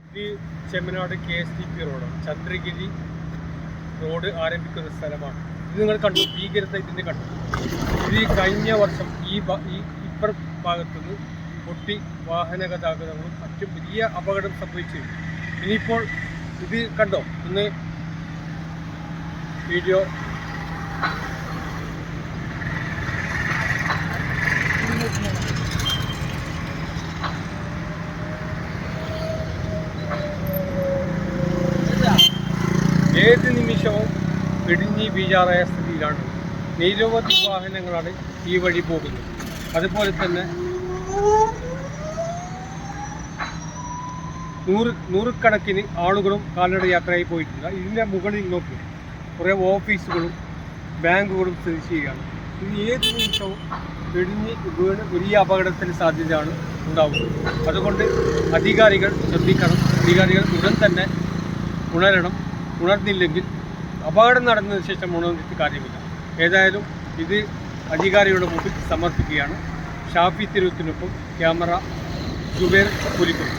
ഇത് ചെമ്മനാട് KSTP റോഡാണ്. Chandragiri road ആരംഭിക്കുന്ന സ്ഥലമാണ്. ഇത് നിങ്ങൾ കണ്ടു, ഭീകരത ഇതിൻ്റെ കണ്ടു. ഇത് കഴിഞ്ഞ വർഷം ഇപ്പുറ ഭാഗത്തുനിന്ന് പൊട്ടി വാഹന ഗതാഗതങ്ങളും മറ്റും വലിയ അപകടം സംഭവിച്ചു. ഇനിയിപ്പോൾ ഇത് കണ്ടോ, ഒന്ന് വീഡിയോ ഏത് നിമിഷവും ഇടിഞ്ഞ് വീഴാറായ സ്ഥിതിയിലാണ്. നിരവധി വാഹനങ്ങളാണ് ഈ വഴി പോകുന്നത്. അതുപോലെ തന്നെ നൂറുകണക്കിന് ആളുകളും കാൽനട യാത്രയായി പോയിട്ടില്ല. ഇതിൻ്റെ മുകളിൽ നോക്കി കുറേ ഓഫീസുകളും ബാങ്കുകളും സ്ഥിതി ചെയ്യുകയാണ്. ഇത് ഏത് നിമിഷവും ഇടിഞ്ഞ് വീണ് വലിയ അപകടത്തിന് സാധ്യതയാണ് ഉണ്ടാവുന്നത്. അതുകൊണ്ട് അധികാരികൾ ശ്രദ്ധിക്കണം. അധികാരികൾ ഉടൻ തന്നെ ഉണരണം. ഉണർന്നില്ലെങ്കിൽ അപകടം നടന്നതിന് ശേഷം ഉണർന്നിട്ട് കാര്യമില്ല. ഏതായാലും ഇത് അധികാരികളുടെ മുമ്പിൽ സമർപ്പിക്കുകയാണ്. ഷാഫി തിരുവത്തിനൊപ്പം ക്യാമറ ജുബേർ പുലിക്കുളം.